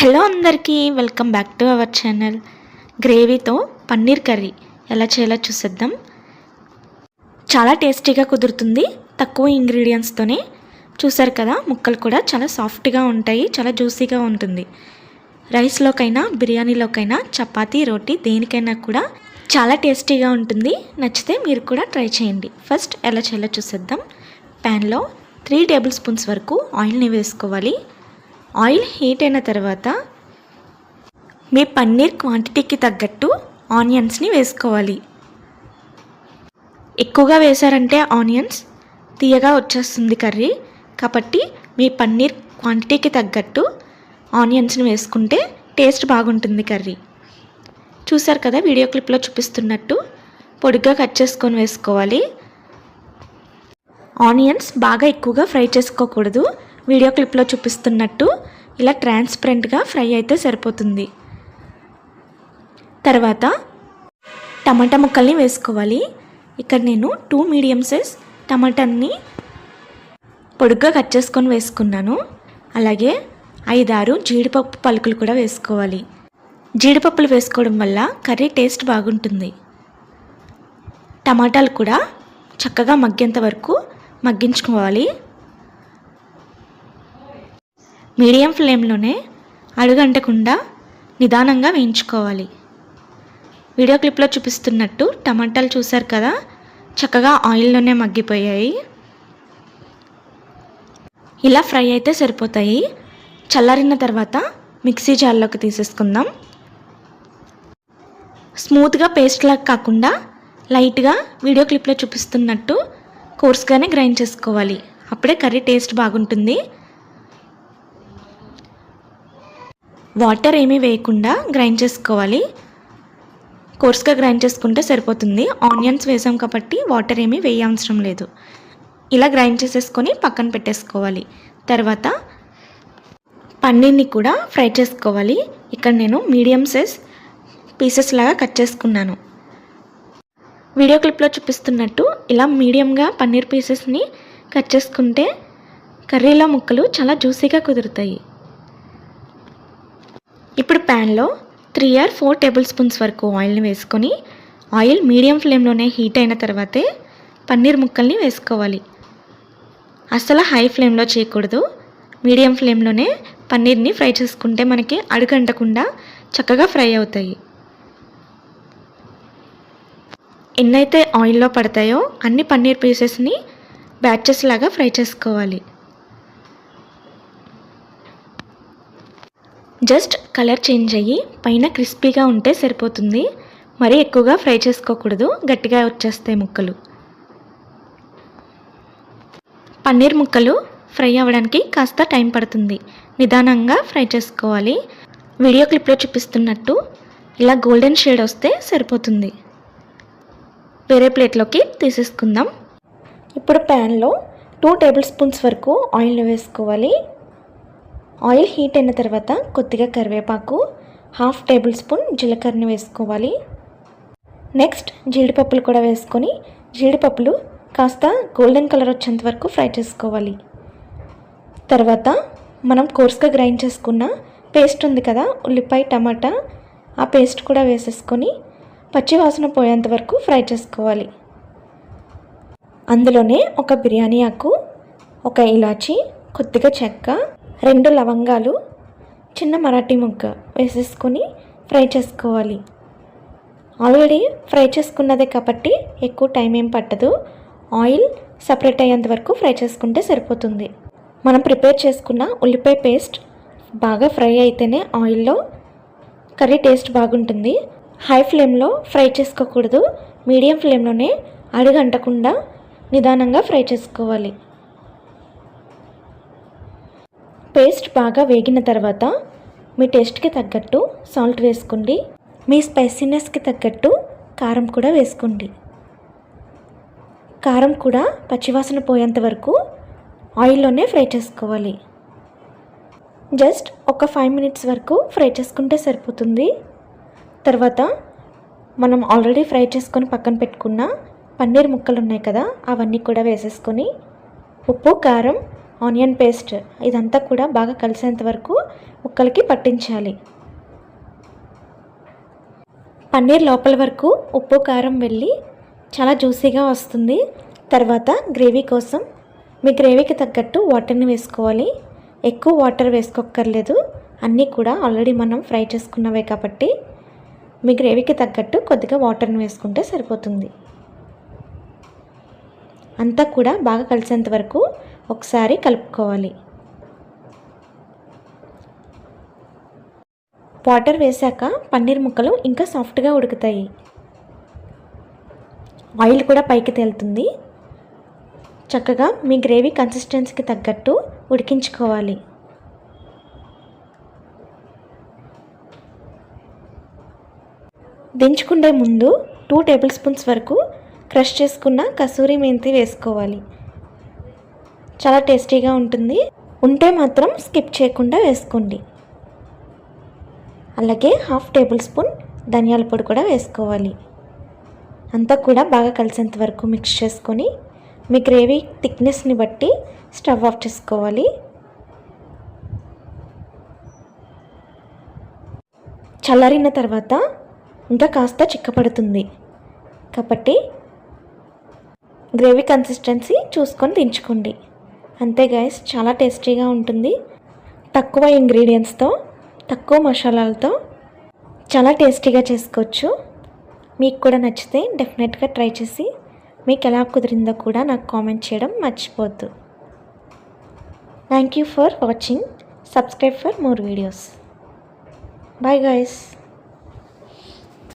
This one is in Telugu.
హలో అందరికీ welcome back to our channel. గ్రేవీతో పన్నీర్ కర్రీ ఎలా చేయాలో చూసేద్దాం. చాలా టేస్టీగా కుదురుతుంది తక్కువ ఇంగ్రీడియంట్స్తోనే. చూసారు కదా, ముక్కలు కూడా చాలా సాఫ్ట్గా ఉంటాయి, చాలా జ్యూసీగా ఉంటుంది. రైస్లోకైనా బిర్యానీలోకైనా చపాతీ రోటీ దేనికైనా కూడా చాలా టేస్టీగా ఉంటుంది. నచ్చితే మీరు కూడా ట్రై చేయండి. ఫస్ట్ ఎలా చేయాలో చూసేద్దాం. ప్యాన్లో 3 టేబుల్ స్పూన్స్ వరకు ఆయిల్ని వేసుకోవాలి. ఆయిల్ హీట్ అయిన తర్వాత మీ పన్నీర్ క్వాంటిటీకి తగ్గట్టు ఆనియన్స్ని వేసుకోవాలి. ఎక్కువగా వేసారంటే ఆనియన్స్ తీయగా వచ్చేస్తుంది కర్రీ, కాబట్టి మీ పన్నీర్ క్వాంటిటీకి తగ్గట్టు ఆనియన్స్ని వేసుకుంటే టేస్ట్ బాగుంటుంది కర్రీ. చూసారు కదా, వీడియో క్లిప్లో చూపిస్తున్నట్టు పొడిగా కట్ చేసుకొని వేసుకోవాలి. ఆనియన్స్ బాగా ఎక్కువగా ఫ్రై చేసుకోకూడదు. వీడియో క్లిప్లో చూపిస్తున్నట్టు ఇలా ట్రాన్స్పరెంట్గా ఫ్రై అయితే సరిపోతుంది. తర్వాత టమాటా ముక్కల్ని వేసుకోవాలి. ఇక్కడ నేను 2 మీడియం సైజ్ టమాటాని పొడుగ్గా కట్ చేసుకొని వేసుకున్నాను. అలాగే 5-6 జీడిపప్పు పలుకులు కూడా వేసుకోవాలి. జీడిపప్పులు వేసుకోవడం వల్ల కర్రీ టేస్ట్ బాగుంటుంది. టమాటాలు కూడా చక్కగా మగ్గేంత వరకు మగ్గించుకోవాలి. మీడియం ఫ్లేమ్లోనే అడుగంటకుండా నిదానంగా వేయించుకోవాలి. వీడియో క్లిప్లో చూపిస్తున్నట్టు టమాటాలు చూసారు కదా, చక్కగా ఆయిల్లోనే మగ్గిపోయాయి. ఇలా ఫ్రై అయితే సరిపోతాయి. చల్లారిన తర్వాత మిక్సీ జార్లోకి తీసేసుకుందాం. స్మూత్గా పేస్ట్లా కాకుండా లైట్గా వీడియో క్లిప్లో చూపిస్తున్నట్టు కోర్స్గానే గ్రైండ్ చేసుకోవాలి. అప్పుడే కర్రీ టేస్ట్ బాగుంటుంది. వాటర్ ఏమీ వేయకుండా గ్రైండ్ చేసుకోవాలి. కోర్స్గా గ్రైండ్ చేసుకుంటే సరిపోతుంది. ఆనియన్స్ వేసాం కాబట్టి వాటర్ ఏమీ వేయవసరం లేదు. ఇలా గ్రైండ్ చేసేసుకొని పక్కన పెట్టేసుకోవాలి. తర్వాత పన్నీర్ని కూడా ఫ్రై చేసుకోవాలి. ఇక్కడ నేను మీడియం సైజ్ పీసెస్ లాగా కట్ చేసుకున్నాను. వీడియో క్లిప్లో చూపిస్తున్నట్టు ఇలా మీడియంగా పన్నీర్ పీసెస్ని కట్ చేసుకుంటే కర్రీలో ముక్కలు చాలా జ్యూసీగా కుదురుతాయి. ఇప్పుడు ప్యాన్లో 3 or 4 టేబుల్ స్పూన్స్ వరకు ఆయిల్ని వేసుకొని ఆయిల్ మీడియం ఫ్లేమ్లోనే హీట్ అయిన తర్వాతే పన్నీర్ ముక్కల్ని వేసుకోవాలి. అస్సలు హై ఫ్లేమ్లో చేయకూడదు. మీడియం ఫ్లేమ్లోనే పన్నీర్ని ఫ్రై చేసుకుంటే మనకి అడుగంటకుండా చక్కగా ఫ్రై అవుతాయి. ఎన్నైతే ఆయిల్లో పడతాయో అన్ని పన్నీర్ పీసెస్ని బ్యాచెస్ లాగా ఫ్రై చేసుకోవాలి. జస్ట్ కలర్ చేంజ్ అయ్యి పైన క్రిస్పీగా ఉంటే సరిపోతుంది. మరీ ఎక్కువగా ఫ్రై చేసుకోకూడదు, గట్టిగా వచ్చేస్తాయి ముక్కలు. పన్నీర్ ముక్కలు ఫ్రై అవ్వడానికి కాస్త టైం పడుతుంది. నిదానంగా ఫ్రై చేసుకోవాలి. వీడియో క్లిప్లో చూపిస్తున్నట్టు ఇలా గోల్డెన్ షేడ్ వస్తే సరిపోతుంది. వేరే ప్లేట్లోకి తీసేసుకుందాం. ఇప్పుడు ప్యాన్లో 2 టేబుల్ స్పూన్స్ వరకు ఆయిల్ని వేసుకోవాలి. ఆయిల్ హీట్ అయిన తర్వాత కొద్దిగా కరివేపాకు, 1/2 టేబుల్ స్పూన్ జీలకర్రని వేసుకోవాలి. నెక్స్ట్ జీడిపప్పులు కూడా వేసుకొని జీడిపప్పులు కాస్త గోల్డెన్ కలర్ వచ్చేంత వరకు ఫ్రై చేసుకోవాలి. తర్వాత మనం కోర్స్గా గ్రైండ్ చేసుకున్న పేస్ట్ ఉంది కదా, ఉల్లిపాయ టమాటా, ఆ పేస్ట్ కూడా వేసేసుకొని పచ్చి వాసన పోయేంత వరకు ఫ్రై చేసుకోవాలి. అందులోనే ఒక బిర్యానీ ఆకు, ఒక ఇలాచి, కొద్దిగా చెక్క, 2 లవంగాలు, చిన్న మరాఠీ ముగ్గ వేసేసుకొని ఫ్రై చేసుకోవాలి. ఆల్రెడీ ఫ్రై చేసుకున్నదే కాబట్టి ఎక్కువ టైం ఏం పట్టదు. ఆయిల్ సపరేట్ అయ్యేంత వరకు ఫ్రై చేసుకుంటే సరిపోతుంది. మనం ప్రిపేర్ చేసుకున్న ఉల్లిపాయ పేస్ట్ బాగా ఫ్రై అయితేనే ఆయిల్లో కర్రీ టేస్ట్ బాగుంటుంది. హై ఫ్లేమ్లో ఫ్రై చేసుకోకూడదు. మీడియం ఫ్లేమ్లోనే అడుగంటకుండా నిదానంగా ఫ్రై చేసుకోవాలి. పేస్ట్ బాగా వేగిన తర్వాత మీ టేస్ట్కి తగ్గట్టు సాల్ట్ వేసుకోండి. మీ స్పైసీనెస్కి తగ్గట్టు కారం కూడా వేసుకోండి. కారం కూడా పచ్చివాసన పోయేంత వరకు ఆయిల్లోనే ఫ్రై చేసుకోవాలి. జస్ట్ ఒక 5 minutes వరకు ఫ్రై చేసుకుంటే సరిపోతుంది. తర్వాత మనం ఆల్రెడీ ఫ్రై చేసుకొని పక్కన పెట్టుకున్న పన్నీర్ ముక్కలు ఉన్నాయి కదా, అవన్నీ కూడా వేసేసుకొని ఉప్పు, కారం, ఆనియన్ పేస్ట్ ఇదంతా కూడా బాగా కలిసేంత వరకు ముక్కలకి పట్టించాలి. పన్నీర్ లోపల వరకు ఉప్పు కారం వెళ్ళి చాలా జ్యూసీగా వస్తుంది. తర్వాత గ్రేవీ కోసం మీ గ్రేవీకి తగ్గట్టు వాటర్ని వేసుకోవాలి. ఎక్కువ వాటర్ వేసుకోక్కర్లేదు, అన్నీ కూడా ఆల్రెడీ మనం ఫ్రై చేసుకున్నవే కాబట్టి మీ గ్రేవీకి తగ్గట్టు కొద్దిగా వాటర్ని వేసుకుంటే సరిపోతుంది. అంతా కూడా బాగా కలిసేంత వరకు ఒకసారి కలుపుకోవాలి. వాటర్ వేసాక పన్నీర్ ముక్కలు ఇంకా సాఫ్ట్గా ఉడుకుతాయి. ఆయిల్ కూడా పైకి తేలుతుంది. చక్కగా మీ గ్రేవీ కన్సిస్టెన్సీకి తగ్గట్టు ఉడికించుకోవాలి. దించుకునే ముందు 2 టేబుల్ స్పూన్స్ వరకు క్రష్ చేసుకున్న కసూరి మెంతి వేసుకోవాలి. చాలా టేస్టీగా ఉంటుంది. ఉంటే మాత్రం స్కిప్ చేయకుండా వేసుకోండి. అలాగే 1/2 టేబుల్ స్పూన్ ధనియాల పొడి కూడా వేసుకోవాలి. అంతా కూడా బాగా కలిసేంత వరకు మిక్స్ చేసుకొని మీ గ్రేవీ థిక్నెస్ని బట్టి స్టవ్ ఆఫ్ చేసుకోవాలి. చల్లారిన తర్వాత ఇంకా కాస్త చిక్కపడుతుంది కాబట్టి గ్రేవీ కన్సిస్టెన్సీ చూసుకొని దించుకోండి. అంతే గైస్, చాలా టేస్టీగా ఉంటుంది. తక్కువ ఇంగ్రీడియంట్స్తో తక్కువ మసాలాలతో చాలా టేస్టీగా చేసుకోవచ్చు. మీకు కూడా నచ్చితే డెఫినెట్గా ట్రై చేసి మీకు ఎలా కుదిరిందో కూడా నాకు కామెంట్ చేయడం మర్చిపోవద్దు. Thank you for watching. Subscribe for more videos. Bye guys.